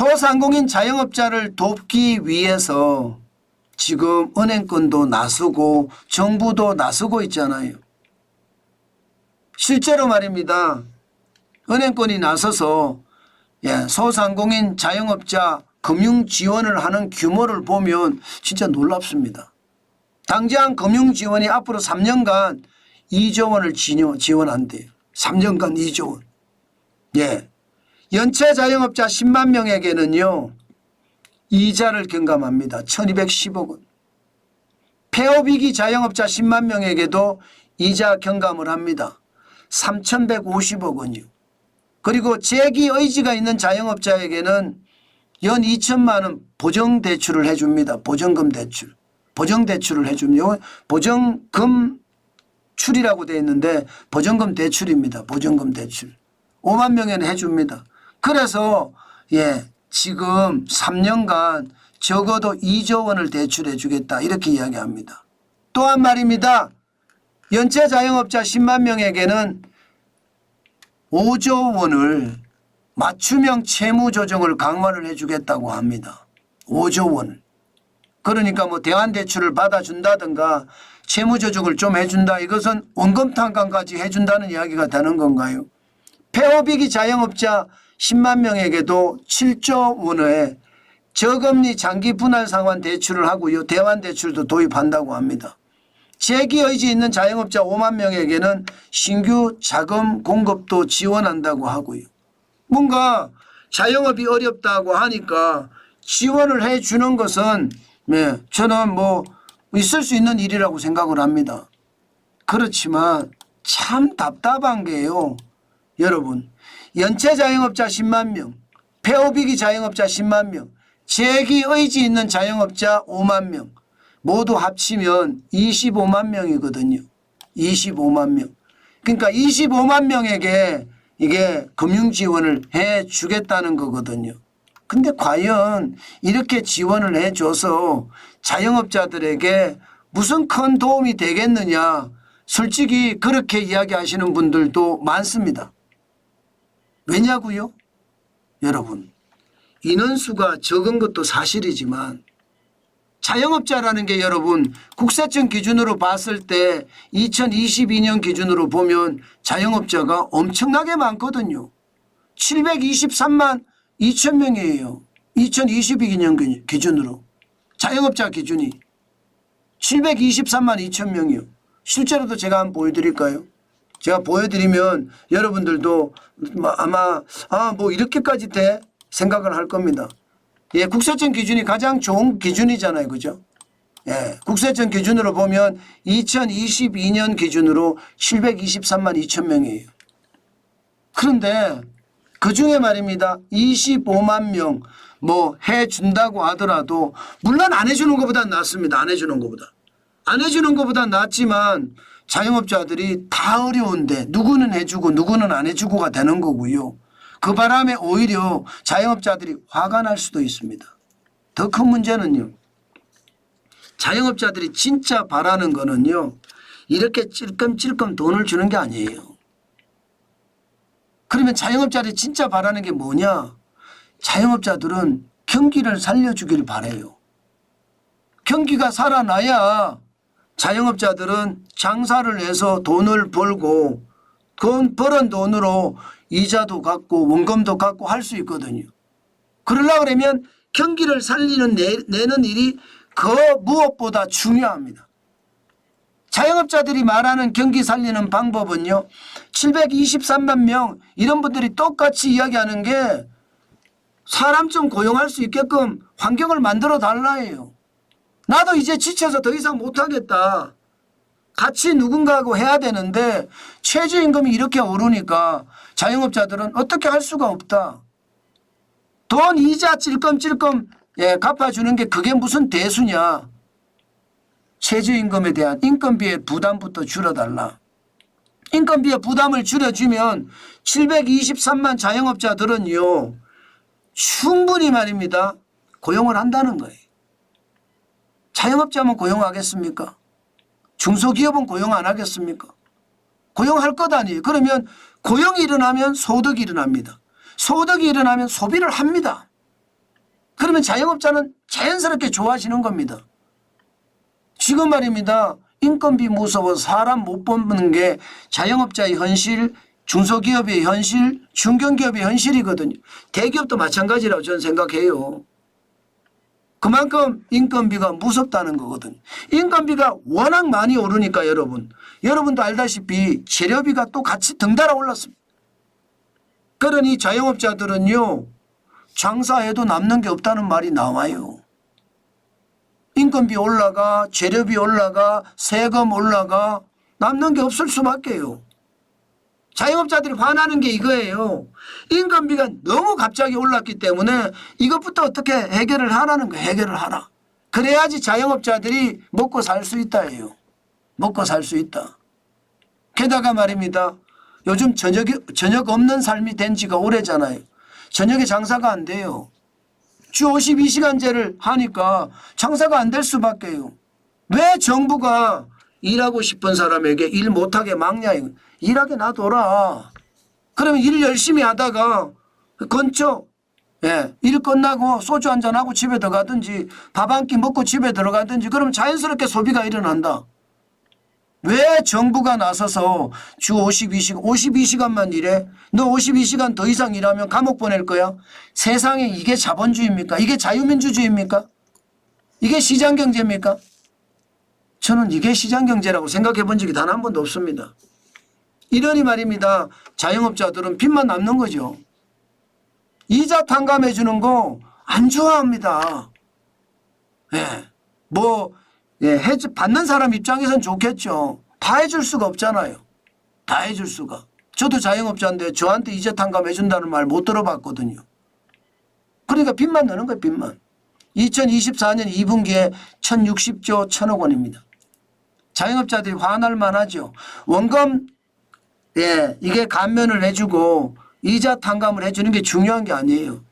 소상공인 자영업자를 돕기 위해서 지금 은행권도 나서고 정부도 나서고 있잖아요. 실제로 말입니다. 은행권이 나서서 소상공인 자영업자 금융 지원을 하는 규모를 보면 진짜 놀랍습니다. 당장 금융 지원이 앞으로 3년간 2조 원을 지원한대요. 3년간 2조 원. 연체 자영업자 10만 명에게는요. 이자를 경감합니다. 1210억 원. 폐업위기 자영업자 10만 명에게도 이자 경감을 합니다. 3150억 원이요. 그리고 재기 의지가 있는 자영업자에게는 연 2천만 원 보정대출을 해줍니다. 보정금 대출. 보정대출을 해줍니다. 보정금 출이라고 되어 있는데 보정금 대출입니다. 보정금 대출. 5만 명에는 해줍니다. 그래서 지금 3년간 적어도 2조 원을 대출해 주겠다 이렇게 이야기합니다. 또한 말입니다. 연체 자영업자 10만 명에게는 5조 원을 맞춤형 채무 조정을 강화를 해 주겠다고 합니다. 5조 원을. 그러니까 뭐 대환대출을 받아준다든가 채무 조정을 좀 해준다. 이것은 원금 탕감까지 해준다는 이야기가 되는 건가요? 폐업위기 자영업자 10만 명에게도 7조 원의 저금리 장기 분할 상환 대출을 하고요. 대환대출도 도입한다고 합니다. 재기 의지 있는 자영업자 5만 명에게는 신규 자금 공급도 지원한다고 하고요. 뭔가 자영업이 어렵다고 하니까 지원을 해 주는 것은 저는 뭐 있을 수 있는 일이라고 생각을 합니다. 그렇지만 참 답답한 게요. 여러분, 연체 자영업자 10만 명, 폐업위기 자영업자 10만 명, 재기 의지 있는 자영업자 5만 명 모두 합치면 25만 명이거든요. 25만 명. 그러니까 25만 명에게 이게 금융 지원을 해 주겠다는 거거든요. 근데 과연 이렇게 지원을 해 줘서 자영업자들에게 무슨 큰 도움이 되겠느냐. 솔직히 그렇게 이야기하시는 분들도 많습니다. 왜냐고요? 여러분, 인원수가 적은 것도 사실이지만 자영업자라는 게 여러분 국세청 기준으로 봤을 때 2022년 기준으로 보면 자영업자가 엄청나게 많거든요. 723만 2천 명이에요. 2022년 기준으로. 자영업자 기준이 723만 2천 명이요. 실제로도 제가 한번 보여드릴까요? 제가 보여드리면 여러분들도 아마 뭐 이렇게까지 돼? 생각을 할 겁니다. 국세청 기준이 가장 좋은 기준이잖아요. 그죠? 국세청 기준으로 보면 2022년 기준으로 723만 2천 명이에요. 그런데 그중에 말입니다. 25만 명 뭐 해준다고 하더라도 물론 안 해주는 것보다 낫습니다. 안 해주는 것보다. 안 해주는 것보다 낫지만 자영업자들이 다 어려운데 누구는 해주고 누구는 안 해주고가 되는 거고요. 그 바람에 오히려 자영업자들이 화가 날 수도 있습니다. 더 큰 문제는요. 자영업자들이 진짜 바라는 거는요. 이렇게 찔끔찔끔 돈을 주는 게 아니에요. 그러면 자영업자들이 진짜 바라는 게 뭐냐. 자영업자들은 경기를 살려주길 바라요. 경기가 살아나야 자영업자들은 장사를 해서 돈을 벌고 그 벌은 돈으로 이자도 갚고 원금도 갚고 할 수 있거든요. 그러려고 그러면 경기를 내는 일이 그 무엇보다 중요합니다. 자영업자들이 말하는 경기 살리는 방법은요. 723만 명 이런 분들이 똑같이 이야기하는 게 사람 좀 고용할 수 있게끔 환경을 만들어 달라예요. 나도 이제 지쳐서 더 이상 못하겠다. 같이 누군가하고 해야 되는데 최저임금이 이렇게 오르니까 자영업자들은 어떻게 할 수가 없다. 돈 이자 찔끔찔끔 갚아주는 게 그게 무슨 대수냐. 최저임금에 대한 인건비의 부담부터 줄여달라. 인건비의 부담을 줄여주면 723만 자영업자들은요. 충분히 말입니다. 고용을 한다는 거예요. 자영업자만 고용하겠습니까? 중소기업은 고용 안 하겠습니까? 고용할 것 아니에요. 그러면 고용이 일어나면 소득이 일어납니다. 소득이 일어나면 소비를 합니다. 그러면 자영업자는 자연스럽게 좋아지는 겁니다. 지금 말입니다. 인건비 무서워 사람 못 뽑는 게 자영업자의 현실, 중소기업의 현실, 중견기업의 현실이거든요. 대기업도 마찬가지라고 저는 생각해요. 그만큼 인건비가 무섭다는 거거든요. 인건비가 워낙 많이 오르니까 여러분도 알다시피 재료비가 또 같이 덩달아 올랐습니다. 그러니 자영업자들은요. 장사해도 남는 게 없다는 말이 나와요. 인건비 올라가, 재료비 올라가, 세금 올라가, 남는 게 없을 수밖에요. 자영업자들이 화나는 게 이거예요. 인건비가 너무 갑자기 올랐기 때문에 이것부터 어떻게 해결을 하라는 거예요. 해결을 하라. 그래야지 자영업자들이 먹고 살 수 있다예요. 먹고 살 수 있다. 게다가 말입니다. 요즘 저녁 없는 삶이 된 지가 오래잖아요. 저녁에 장사가 안 돼요. 주 52시간제를 하니까 장사가 안 될 수밖에요. 왜 정부가 일하고 싶은 사람에게 일 못하게 막냐. 일하게 놔둬라. 그러면 일 열심히 하다가 건초 일 끝나고 소주 한잔하고 집에 들어가든지 밥 한 끼 먹고 집에 들어가든지 그러면 자연스럽게 소비가 일어난다. 왜 정부가 나서서 주 52시간만 일해? 너 52시간 더 이상 일하면 감옥 보낼 거야? 세상에 이게 자본주의입니까? 이게 자유민주주의입니까? 이게 시장경제입니까? 저는 이게 시장경제라고 생각해 본 적이 단 한 번도 없습니다. 이러니 말입니다. 자영업자들은 빚만 남는 거죠. 이자 탕감해 주는 거 안 좋아합니다. 받는 사람 입장에선 좋겠죠. 다 해줄 수가 없잖아요. 다 해줄 수가. 저도 자영업자인데 저한테 이자 탕감해 준다는 말 못 들어봤거든요. 그러니까 빚만 내는 거예요. 빚만. 2024년 2분기에 1060조 1000억 원입니다. 자영업자들이 화날 만하죠. 원금 이게 감면을 해주고 이자 탕감을 해주는 게 중요한 게 아니에요.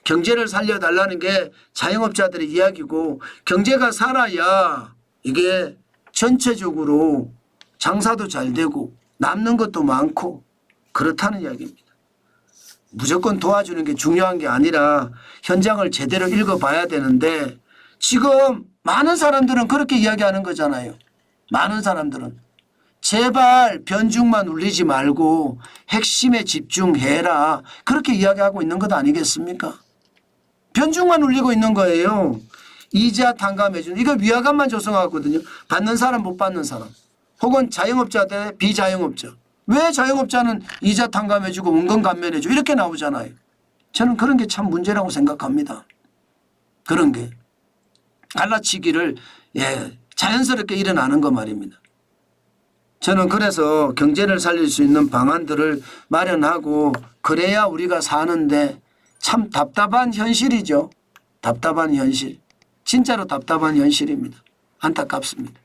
경제를 살려달라는 게 자영업자들의 이야기고 경제가 살아야 이게 전체적으로 장사도 잘 되고 남는 것도 많고 그렇다는 이야기입니다. 무조건 도와주는 게 중요한 게 아니라 현장을 제대로 읽어봐야 되는데 지금 많은 사람들은 그렇게 이야기하는 거잖아요. 많은 사람들은. 제발 변죽만 울리지 말고 핵심에 집중해라. 그렇게 이야기하고 있는 것 아니겠습니까? 변죽만 울리고 있는 거예요. 이자 탕감해 주는. 이거 위화감만 조성하거든요. 받는 사람 못 받는 사람. 혹은 자영업자 대 비자영업자. 왜 자영업자는 이자 탕감해 주고 원금 감면해 주고 이렇게 나오잖아요. 저는 그런 게 참 문제라고 생각합니다. 그런 게. 갈라치기를 자연스럽게 일어나는 거 말입니다. 저는 그래서 경제를 살릴 수 있는 방안들을 마련하고 그래야 우리가 사는데 참 답답한 현실이죠. 답답한 현실. 진짜로 답답한 현실입니다. 안타깝습니다.